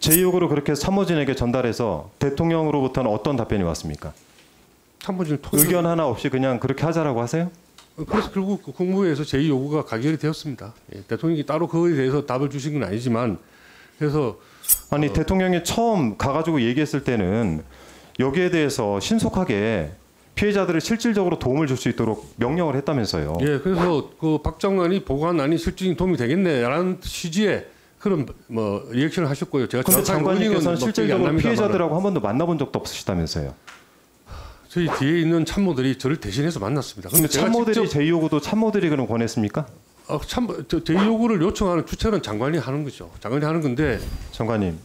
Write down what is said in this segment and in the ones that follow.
제2요구를 그렇게 참모진에게 전달해서 대통령으로부터는 어떤 답변이 왔습니까? 참모진 의견 하나 없이 그냥 그렇게 하자라고 하세요? 그래서 결국 국무회에서 제2요구가 가결이 되었습니다. 예, 대통령이 따로 그거에 대해서 답을 주신 건 아니지만 그래서 아니 대통령이 처음 가가지고 얘기했을 때는 여기에 대해서 신속하게 피해자들을 실질적으로 도움을 줄 수 있도록 명령을 했다면서요. 예, 그래서 그 박 장관이 보관안이 실질적인 도움이 되겠네라는 취지의 그런 뭐 리액션을 하셨고요. 제가 그런데 장관님께서는 실질적으로 뭐 피해자들하고 한 번도 만나본 적도 없으시다면서요. 저희 뒤에 있는 참모들이 저를 대신해서 만났습니다. 근데 참모들이 제2요구도 참모들이 그럼 권했습니까? 제2요구를 요청하는 주체는 장관이 하는 거죠. 장관이 하는 건데. 장관님,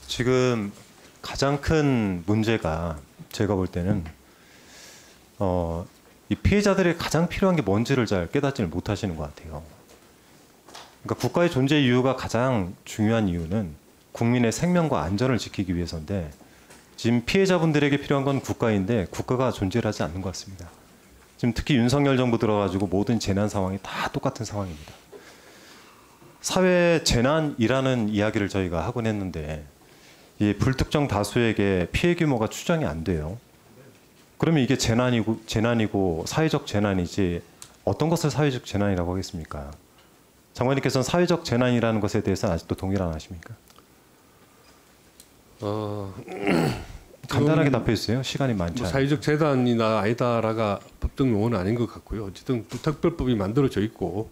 지금 가장 큰 문제가 제가 볼 때는 이 피해자들이 가장 필요한 게 뭔지를 잘 깨닫지를 못하시는 것 같아요. 그러니까 국가의 존재 이유가 가장 중요한 이유는 국민의 생명과 안전을 지키기 위해서인데 지금 피해자분들에게 필요한 건 국가인데 국가가 존재하지 않는 것 같습니다. 지금 특히 윤석열 정부 들어가지고 모든 재난 상황이 다 똑같은 상황입니다. 사회 재난이라는 이야기를 저희가 하곤 했는데 이 불특정 다수에게 피해 규모가 추정이 안 돼요. 그러면 이게 재난이고 사회적 재난이지 어떤 것을 사회적 재난이라고 하겠습니까? 장관님께서는 사회적 재난이라는 것에 대해서는 아직도 동의를 안 하십니까? 간단하게 답해 주세요. 시간이 많지 않아요. 사회적 재난이나 아니다라가 법적 용어는 아닌 것 같고요. 어쨌든 특별법이 만들어져 있고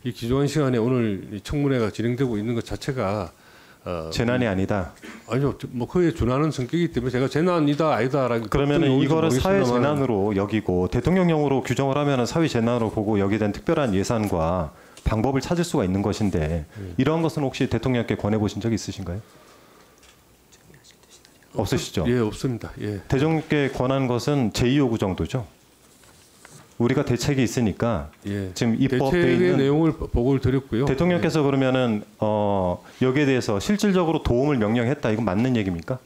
이 기조한 시간에 오늘 이 청문회가 진행되고 있는 것 자체가 재난이 아니다. 아니요, 뭐 그에 준하는 성격이기 때문에 제가 재난이다 아니다라고 그러면은 이거를 사회 재난으로 여기고 대통령령으로 규정을 하면은 사회 재난으로 보고 여기에 대한 특별한 예산과 방법을 찾을 수가 있는 것인데 이러한 것은 혹시 대통령께 권해 보신 적이 있으신가요? 없으시죠? 예, 없습니다. 예. 대통령께 권한 것은 제2요구 정도죠. 우리가 대책이 있으니까 예. 지금 입법돼 대책의 있는 내용을 보고를 드렸고요. 대통령께서 그러면은 여기에 대해서 실질적으로 도움을 명령했다. 이건 맞는 얘기입니까?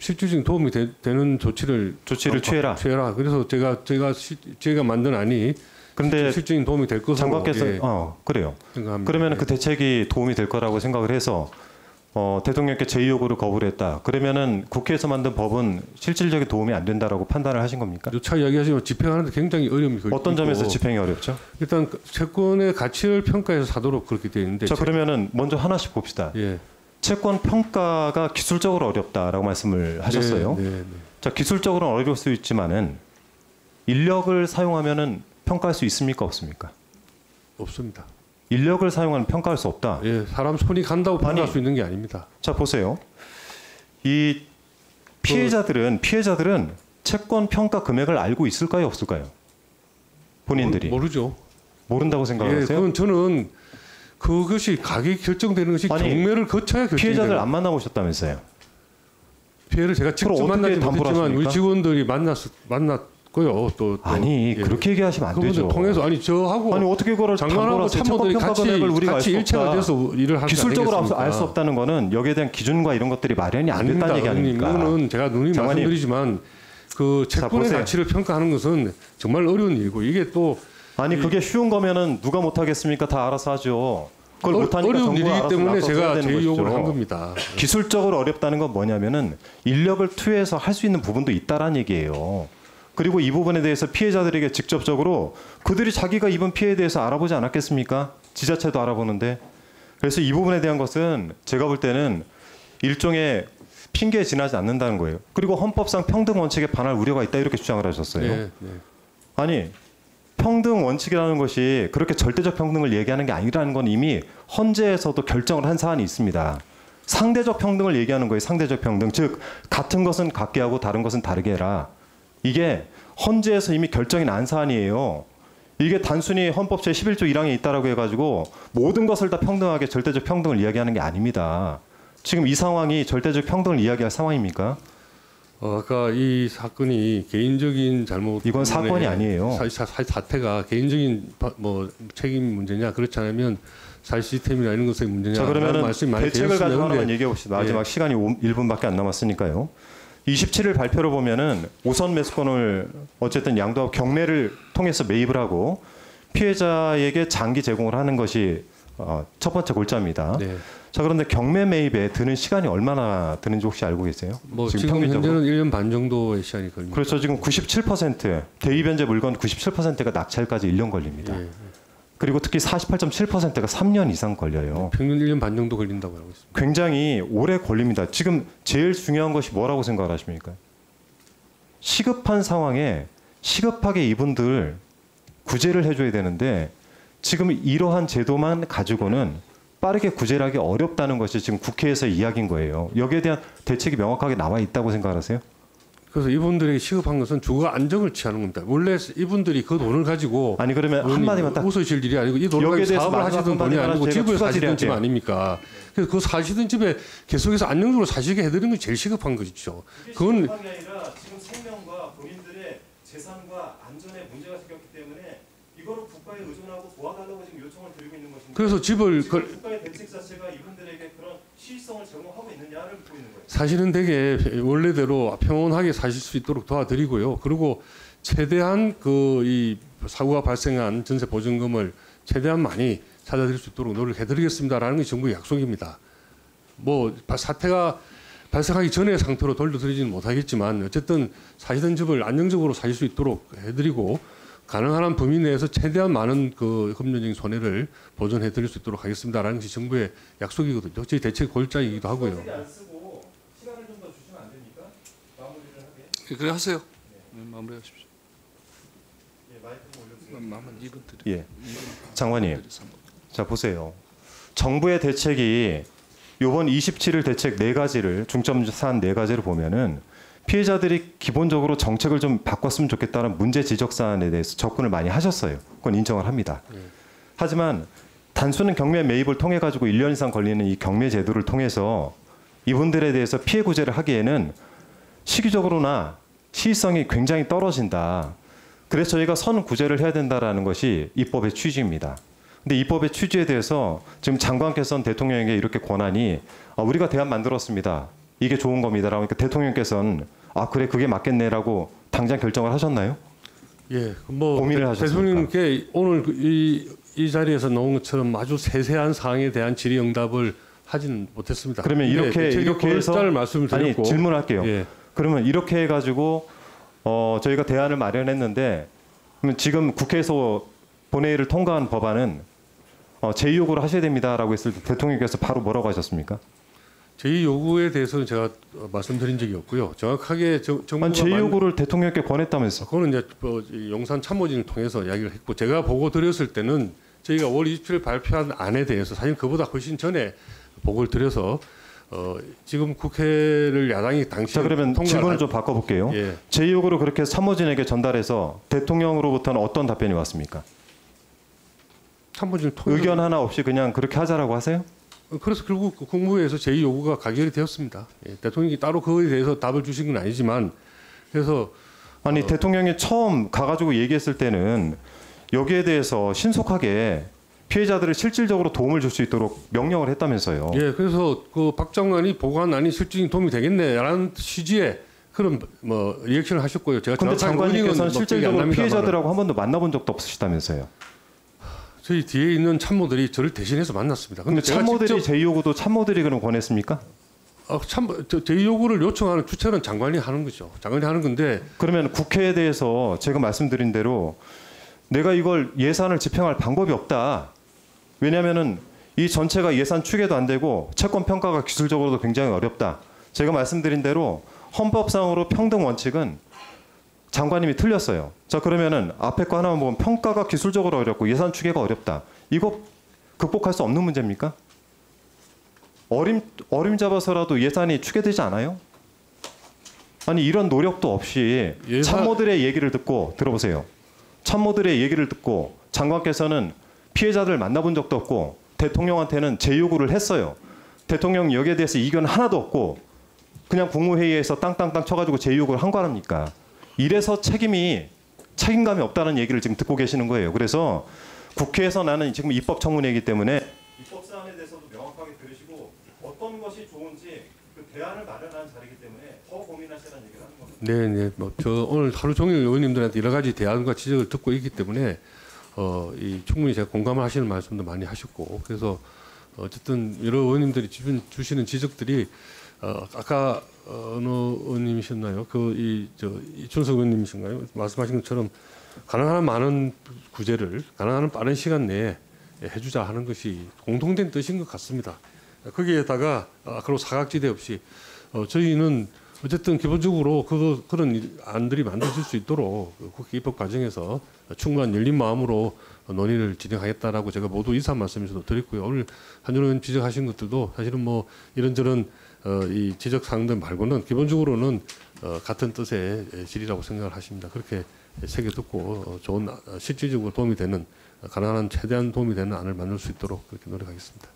실질적인 도움이 되는 조치를 취해라. 그래서 제가 만든 안이 근데 실질적인 도움이 될 것으로 장관께서 예, 그래요. 생각합니다. 그러면 예. 그 대책이 도움이 될 거라고 생각을 해서 대통령께 제2요구를 거부를 했다. 그러면은 국회에서 만든 법은 실질적인 도움이 안 된다라고 판단을 하신 겁니까? 요차 이야기하시면 집행하는데 굉장히 어려움이 어떤 점에서 집행이 어렵죠? 일단 채권의 가치를 평가해서 사도록 그렇게 되어 있는데. 자 그러면은 먼저 하나씩 봅시다. 예. 채권 평가가 기술적으로 어렵다라고 말씀을 하셨어요. 네. 자 기술적으로는 어려울 수 있지만은 인력을 사용하면은 평가할 수 있습니까 없습니까? 없습니다. 인력을 사용하면 평가할 수 없다. 예, 사람 손이 간다고 평가할 수 있는 게 아닙니다. 자 보세요. 이 피해자들은 채권 평가 금액을 알고 있을까요 없을까요? 본인들이 모르죠. 모른다고 생각하세요? 그건 저는 그것이 가격이 결정되는 것이 경매를 거쳐야 결정돼요. 피해자들 안 만나보셨다면서요? 피해를 제가 직접 만나지 못했지만 우리 직원들이 만났고요. 또 아니 그렇게 얘기하시면 안 되죠. 통해서 저하고 어떻게 그걸 장관하고 참모들이 같이 일체가 돼서 일을 할 기술적으로 알 수 없다는 거는 여기에 대한 기준과 이런 것들이 마련이 안 됐다는 얘기 아닙니까? 이거는 제가 누누이 말씀드리지만 그 채권의 가치를 평가하는 것은 정말 어려운 일이고 이게 또 그게 쉬운 거면은 누가 못 하겠습니까? 다 알아서 하죠. 그걸 못하니까 어려운 일이기 때문에 제가 제2요구를 한 겁니다. 기술적으로 어렵다는 건 뭐냐면은 인력을 투여해서 할 수 있는 부분도 있다라는 얘기예요. 그리고 이 부분에 대해서 피해자들에게 직접적으로 그들이 자기가 입은 피해에 대해서 알아보지 않았겠습니까? 지자체도 알아보는데. 그래서 이 부분에 대한 것은 제가 볼 때는 일종의 핑계에 지나지 않는다는 거예요. 그리고 헌법상 평등 원칙에 반할 우려가 있다 이렇게 주장을 하셨어요. 네. 아니 평등 원칙이라는 것이 그렇게 절대적 평등을 얘기하는 게 아니라는 건 이미 헌재에서도 결정을 한 사안이 있습니다. 상대적 평등을 얘기하는 거예요. 상대적 평등. 즉 같은 것은 같게 하고 다른 것은 다르게 해라. 이게 헌재에서 이미 결정이 난 사안이에요. 이게 단순히 헌법 제11조 1항에 있다라고 해가지고 모든 것을 다 평등하게 절대적 평등을 이야기하는 게 아닙니다. 지금 이 상황이 절대적 평등을 이야기할 상황입니까? 아까 이 사건이 개인적인 잘못 이건 사건이 아니에요. 사태가 개인적인 책임 문제냐 그렇지 않으면 사회 시스템이나 이런 것의 문제냐. 자 그러면은 대책을 가지고 하나만 얘기해 봅시다. 마지막 시간이 1분밖에 안 남았으니까요. 27일 발표를 보면은 우선 매수권을 어쨌든 양도하고 경매를 통해서 매입을 하고 피해자에게 장기 제공을 하는 것이 첫 번째 골자입니다. 네. 자, 그런데 경매 매입에 드는 시간이 얼마나 드는지 혹시 알고 계세요? 뭐 지금 현재는 1년 반 정도의 시간이 걸립니다. 그렇죠. 지금 97% 대입 현재 물건 97%가 낙찰까지 1년 걸립니다. 예. 그리고 특히 48.7%가 3년 이상 걸려요. 평균 1년 반 정도 걸린다고 알고 있습니다. 굉장히 오래 걸립니다. 지금 제일 중요한 것이 뭐라고 생각하십니까? 시급한 상황에 시급하게 이분들 구제를 해줘야 되는데 지금 이러한 제도만 가지고는 빠르게 구제를 하기 어렵다는 것이 지금 국회에서 이야기인 거예요. 여기에 대한 대책이 명확하게 나와 있다고 생각하세요? 그래서 이분들에게 시급한 것은 주거 안정을 취하는 겁니다. 원래 이분들이 그 돈을 가지고 아니 그러면 한마디만 딱 웃으실 일이 아니고 이 돈을 여기에 가지고 대해서 사업을 마지막 하시던 돈이 한마디만 아니고 제가 집을 추가 사시던 집 질의할게요. 아닙니까? 그래서 그 사시던 집에 계속해서 안정적으로 사시게 해드리는 게 제일 시급한 것이죠. 그건 시급한 게 아니라 지금 생명과 본인들의 재산과 안전에 문제가 생겼기 때문에 이거를 국가에 의존하고 도와달라고 지금 요청을 드리고 있는 것인데 그래서 집을 지금 국가의 대책 자체가 이분들에게 그런 시의성을 제공하고 있느냐를 묻고 있는 거예요. 사실은 되게 원래대로 평온하게 사실 수 있도록 도와드리고요. 그리고 최대한 그 이 사고가 발생한 전세 보증금을 최대한 많이 찾아드릴 수 있도록 노력해드리겠습니다라는 게 정부의 약속입니다. 뭐 사태가 발생하기 전의 상태로 돌려드리지는 못하겠지만 어쨌든 사시던 집을 안정적으로 사실 수 있도록 해드리고 가능한 한 범위 내에서 최대한 많은 그 금전적인 손해를 보전해드릴 수 있도록 하겠습니다라는 것이 정부의 약속이거든요. 저희 대책 골자이기도 하고요. 안 쓰고 시간을 좀 더 주시면 안 됩니까? 마무리를 하게. 그래 하세요. 네, 마무리하십시오. 예, 마이크 좀 올려주세요. 마만 2분 드려. 예, 장관님. 자 보세요. 정부의 대책이 이번 27일 대책 4가지를 중점 사안 4가지를 보면은 피해자들이 기본적으로 정책을 좀 바꿨으면 좋겠다는 문제 지적 사안에 대해서 접근을 많이 하셨어요. 그건 인정을 합니다. 하지만 단순한 경매 매입을 통해 가지고 1년 이상 걸리는 이 경매 제도를 통해서 이분들에 대해서 피해 구제를 하기에는 시기적으로나 시의성이 굉장히 떨어진다. 그래서 저희가 선 구제를 해야 된다라는 것이 입법의 취지입니다. 근데 입법의 취지에 대해서 지금 장관께서는 대통령에게 이렇게 권한이 우리가 대안 만들었습니다. 이게 좋은 겁니다라고 하니까 대통령께서는 그래 그게 맞겠네라고 당장 결정을 하셨나요? 예, 뭐 고민을 하셨습니까? 대통령께 오늘 이 자리에서 나온 것처럼 아주 세세한 사항에 대한 질의응답을 하지는 못했습니다. 그러면 이렇게 해서 말씀을 드렸고 아니 질문할게요. 예. 그러면 이렇게 해가지고 저희가 대안을 마련했는데 그러면 지금 국회에서 본회의를 통과한 법안은 제의 요구를 하셔야 됩니다라고 했을 때 대통령께서 바로 뭐라고 하셨습니까? 제의 요구에 대해서는 제가 말씀드린 적이 없고요. 정확하게 정부가 아니, 제의 요구를 대통령께 권했다면서? 그거는 이제 이 용산 참모진을 통해서 이야기를 했고 제가 보고 드렸을 때는 저희가 5월 27일 발표한 안에 대해서 사실 그보다 훨씬 전에 보고를 드려서 지금 국회를 야당이 당시 자 그러면 질문을 좀 바꿔볼게요. 예. 제의 요구를 그렇게 참모진에게 전달해서 대통령으로부터는 어떤 답변이 왔습니까? 참모진을 통해서 의견 하나 없이 그냥 그렇게 하자라고 하세요? 그래서 결국 국무회에서 제의 요구가 가결이 되었습니다. 예, 대통령이 따로 그거에 대해서 답을 주신 건 아니지만 그래서 아니 대통령이 처음 가가지고 얘기했을 때는 여기에 대해서 신속하게 피해자들을 실질적으로 도움을 줄 수 있도록 명령을 했다면서요. 예, 그래서 그 박 장관이 보고안이 실질적인 도움이 되겠네라는 취지의 그런 뭐 리액션을 하셨고요. 제가 그런데 정확하게 장관님께서는 원인은 실질적으로 기억이 안 납니다만 피해자들하고 한 번도 만나본 적도 없으시다면서요. 저희 뒤에 있는 참모들이 저를 대신해서 만났습니다. 근데 제가 참모들이 직접 제의 요구도 참모들이 그럼 권했습니까? 제의 요구를 요청하는 주체는 장관이 하는 거죠. 장관이 하는 건데 그러면 국회에 대해서 제가 말씀드린 대로 내가 이걸 예산을 집행할 방법이 없다. 왜냐하면은 이 전체가 예산 추계도 안 되고 채권 평가가 기술적으로도 굉장히 어렵다. 제가 말씀드린 대로 헌법상으로 평등 원칙은 장관님이 틀렸어요. 자 그러면은 앞에 거 하나만 보면 평가가 기술적으로 어렵고 예산 추계가 어렵다. 이거 극복할 수 없는 문제입니까? 어림잡아서라도 예산이 추계되지 않아요? 아니 이런 노력도 없이 참모들의 얘기를 듣고 들어보세요. 참모들의 얘기를 듣고 장관께서는 피해자들 만나본 적도 없고 대통령한테는 재요구를 했어요. 대통령 여기에 대해서 이견 하나도 없고 그냥 국무회의에서 땅땅땅 쳐가지고 재요구를 한 거 아닙니까? 이래서 책임감이 없다는 얘기를 지금 듣고 계시는 거예요. 그래서 국회에서 나는 지금 입법 청문회이기 때문에 입법 사안에 대해서도 명확하게 들으시고 어떤 것이 좋은지 그 대안을 마련하는 자리이기 때문에 더 고민하시라는 얘기를 하는 겁니다. 네. 뭐 저 오늘 하루 종일 의원님들한테 여러 가지 대안과 지적을 듣고 있기 때문에 이 충분히 제가 공감을 하시는 말씀도 많이 하셨고 그래서 어쨌든 여러 의원님들이 주시는 지적들이 아까 어느 의원님이셨나요? 이준석 의원님이신가요? 말씀하신 것처럼 가능한 많은 구제를 가능한 빠른 시간 내에 해주자 하는 것이 공통된 뜻인 것 같습니다. 거기에다가 그리고 사각지대 없이 저희는 어쨌든 기본적으로 그런 안들이 만들어질 수 있도록 국회 입법 과정에서 충분한 열린 마음으로 논의를 진행하겠다라고 제가 모두 인사 말씀에서도 드렸고요. 오늘 한준호 의원 지적하신 것들도 사실은 뭐 이런저런 이 지적 사항들 말고는 기본적으로는 같은 뜻의 질이라고 생각을 하십니다. 그렇게 새겨 듣고 좋은 실질적으로 도움이 되는 가능한 최대한 도움이 되는 안을 만들 수 있도록 그렇게 노력하겠습니다.